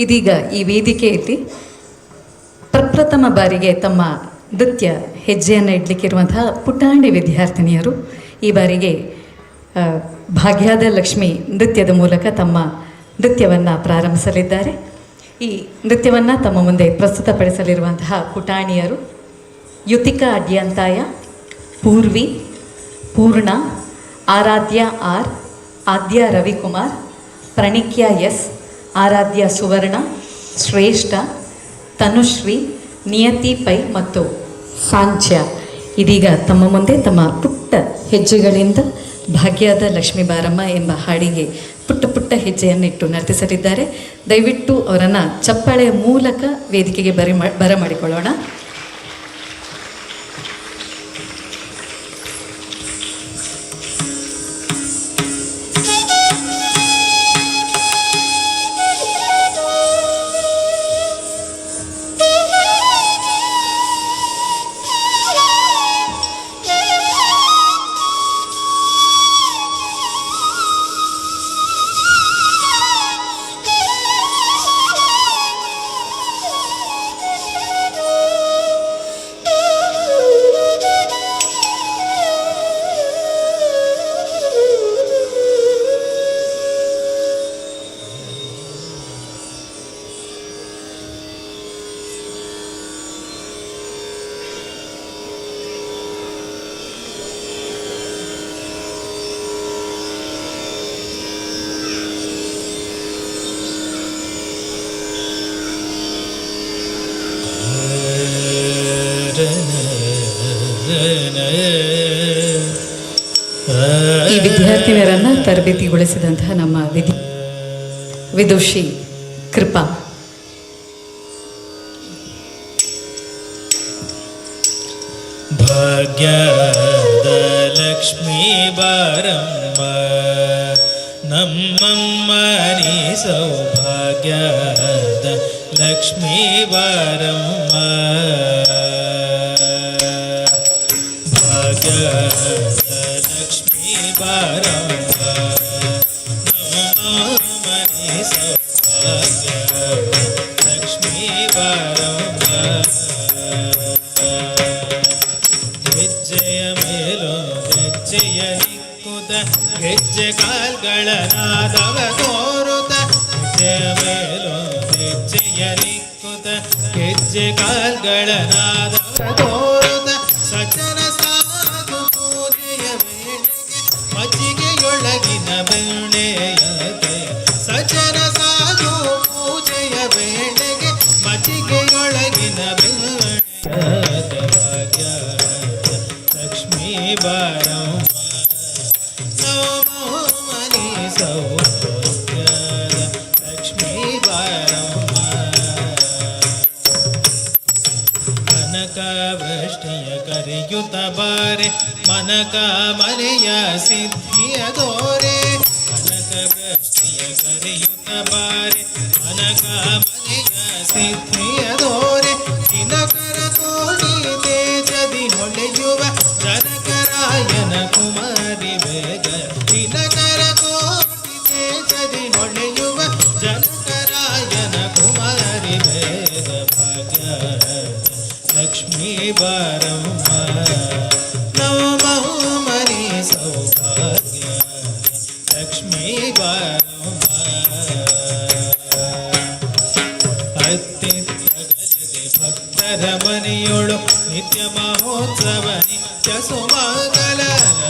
ಇದೀಗ ಈ ವೇದಿಕೆಯಲ್ಲಿ ಪ್ರಪ್ರಥಮ ಬಾರಿಗೆ ತಮ್ಮ ನೃತ್ಯ ಹೆಜ್ಜೆಯನ್ನು ಇಡಲಿಕ್ಕಿರುವಂತಹ ಪುಟಾಣಿ ವಿದ್ಯಾರ್ಥಿನಿಯರು ಈ ಬಾರಿಗೆ ಭಾಗ್ಯದ ಲಕ್ಷ್ಮಿ ನೃತ್ಯದ ಮೂಲಕ ತಮ್ಮ ನೃತ್ಯವನ್ನು ಪ್ರಾರಂಭಿಸಲಿದ್ದಾರೆ. ಈ ನೃತ್ಯವನ್ನು ತಮ್ಮ ಮುಂದೆ ಪ್ರಸ್ತುತಪಡಿಸಲಿರುವಂತಹ ಪುಟಾಣಿಯರು ಯುತಿಕಾ ಅಡ್ಯಂತಾಯ, ಪೂರ್ವಿ, ಪೂರ್ಣ, ಆರಾಧ್ಯ ಆರ್, ಆದ್ಯ ರವಿಕುಮಾರ್, ಪ್ರಣಿಕ್ಯ ಎಸ್, ಆರಾಧ್ಯ ಸುವರ್ಣ, ಶ್ರೇಷ್ಠ, ತನುಶ್ರೀ, ನಿಯತಿ ಪೈ ಮತ್ತು ಸಾಂಚ್ಯ ಇದೀಗ ತಮ್ಮ ಮುಂದೆ ತಮ್ಮ ಪುಟ್ಟ ಹೆಜ್ಜೆಗಳಿಂದ ಭಾಗ್ಯದ ಲಕ್ಷ್ಮೀ ಬಾರಮ್ಮ ಎಂಬ ಹಾಡಿಗೆ ಪುಟ್ಟ ಪುಟ್ಟ ಹೆಜ್ಜೆಯನ್ನಿಟ್ಟು ನರ್ತಿಸಲಿದ್ದಾರೆ. ದಯವಿಟ್ಟು ಅವರನ್ನು ಚಪ್ಪಾಳೆಯ ಮೂಲಕ ವೇದಿಕೆಗೆ ಬರಮಾಡಿಕೊಳ್ಳೋಣ. ಈ ವಿದ್ಯಾರ್ಥಿನಿಯರನ್ನು ತರಬೇತಿಗೊಳಿಸಿದಂತಹ ನಮ್ಮ ವಿದುಷಿ ಕೃಪಾ. ಭಾಗ್ಯದ ಲಕ್ಷ್ಮೀ ಬಾರಮ್ಮ ನಮ್ಮಮ್ಮ ನೀ ಸೌಭಾಗ್ಯದ ಲಕ್ಷ್ಮೀ ಬಾರಮ್ಮ. ಭಾಗ್ಯದ ಲಕ್ಷ್ಮೀ ಬಾರಮ್ಮ ನಮ್ಮಮ್ಮ ನೀ ಸೌಭಾಗ್ಯದ ಲಕ್ಷ್ಮೀ ಬಾರಮ್ಮ. ಹೆಜ್ಜೆಯ ಮೇಲೋ ಹೆಜ್ಜೆಯ ನಿಕ್ಕುತ್ತ ಹೆಜ್ಜೆ ಕಾಲ್ಗಳ ನಾದವ ತೋರುತ್ತ, ಹೆಜ್ಜೆಯ ಮೇಲೋ ಹೆಜ್ಜೆಯ ನಿಕ್ಕುತ್ತ ಹೆಜ್ಜೆ ಕಾಲ್ಗಳ ನಾದವ ತೋರುತ್ತ, ಸಜ್ಜನ ಸಾಧು ಪೂಜೆಯ ವೇಳೆಗೆ ಮಜ್ಜಿಗೆಯೊಳಗಿನ ಬೆಣ್ಣೆಯತೆ, ಸಜ್ಜನ ಸಾಧು ಪೂಜೆಯ ವೇಳೆಗೆ ಮಜ್ಜಿಗೆಯೊಳಗಿನ ಬೆಣ್ಣೆಯತೆ. ಲಕ್ಷ್ಮೀ ಬಾರಮ್ಮ ನವಮನಿ ಸೌಭಾಗ್ಯದ ಲಕ್ಷ್ಮೀ ಬಾರಮ್ಮ. ಕನಕವೃಷ್ಟಿಯ ಕರೆಯುತ್ತ ಬಾರೆ ಮನಕ ಮನೆಯ ಸಿದ್ಧಿಯ ದೋರೆ, ಕನಕವೃಷ್ಟಿಯ ಕರೆಯುತ್ತ ಬಾರೆ ಮನಕ ಮನೆಯ ಸಿದ್ಧಿಯ ದೋರೆ, ದಿನಕರ ಕೋಟಿ ತೇಜದಿ ಹೊಳೆಯುವ ಜನಕರಾಯನ ಕುಮಾರಿ ಬೇಗ, ದಿನಕರ ಕೋಟಿ ತೇಜದಿ ಹೊಳೆಯುವ ಜನಕರಾಯನ ಕುಮಾರಿ ಬೇಗ. ಭಾಗ್ಯ ಲಕ್ಷ್ಮೀ ಬಾರಮ್ಮ ನವಮನಿ ಸೌಭಾಗ್ಯ ಲಕ್ಷ್ಮೀ ಬಾರಮ್ಮ. ಅತ್ತಿತ್ತಗಲದೆ ಭಕ್ತರ ಮನೆಯೊಳು ನಿತ್ಯ ಮಹೋತ್ಸವ ನಿತ್ಯ ಸುಮಂಗಲ,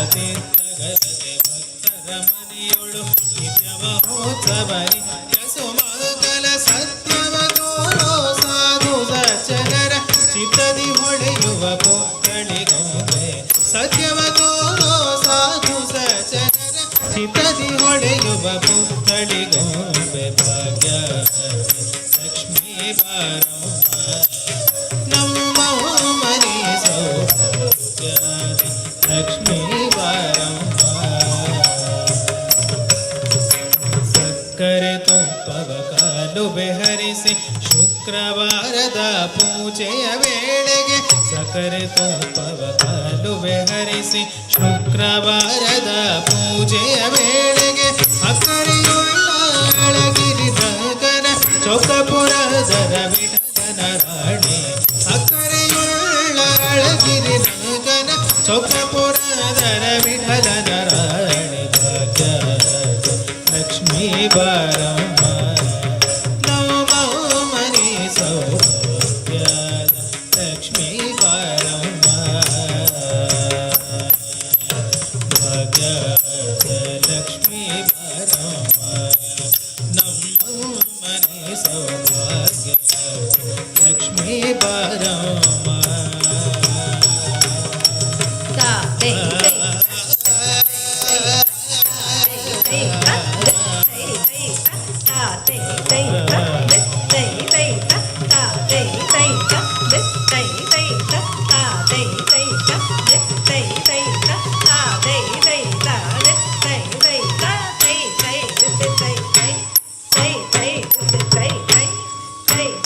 ಅತ್ತಿತ್ತಗಲದೆ ಭಕ್ತರ ಮನೆಯೊಳು ನಿತ್ಯ ಮಹೋತ್ಸವ ನಿತ್ಯ ಸುಮಂಗಲ, ಸತ್ಯವ ತೋರೋ ಸಾಧು ಸಜ್ಜನರ ಚಿತ್ತದಿ ಹೊಳೆಯುವ ಪುಕ್ಕಳಿಗೊಂಬೆ, ಸತ್ಯವ ತೋರೋ ಸಾಧು ಸಜ್ಜನರ ಚಿತ್ತದಿ ಹೊಳೆಯುವ ಪುಕ್ಕಳಿಗೊಂಬೆ. ಭಾಗ್ಯ ಲಕ್ಷ್ಮೀ ಬಾರಮ್ಮ ನಮ್ಮ ಮನಿ ಸೌಭಾಗ್ಯ ಲಕ್ಷ್ಮೀ ಬಾರಮ್ಮ. ಸಕ್ಕರೆ ತುಪ್ಪವ ಕಾಲು ಬೆಹರಿಸಿ ಶುಕ್ರವಾರದ ಪೂಜೆಯ ವೇಳೆಗೆ, ಸಕ್ಕರೆ ತುಪ್ಪವ ಕಾಲು ಬೆಹರಿಸಿ ಶುಕ್ರವಾರದ ಪೂಜೆಯ ವೇಳೆಗೆ, ಅಕ್ಕರೆಯುಳ್ಳ ಅಳಗಿರಿದ ಕರ ಚೌಕಪುರದರ ವಿಠಲನ ರಾಣಿ ಅಕ್ಕರೆಯುಳ್ಳ ಅಳಗಿರಿ ನಗನ ಚೌಕಪುರದರ ವಿಠಲನ ರಾಣಿ ಭಾಗ್ಯ ಲಕ್ಷ್ಮೀ ಬಾರಮ್ಮ ನವಮನಿ ಸೌಭಾಗ್ಯದ ಲಕ್ಷ್ಮೀ ಬಾರಮ್ಮ ಭಾಗ್ಯದ ಲಕ್ಷ್ಮೀ ಬಾರಮ್ಮ ನಮ್ಮ ಮನೆ ಸೌಭಾಗ್ಯ ಲಕ್ಷ್ಮೀ ಬಾರಮ್ಮ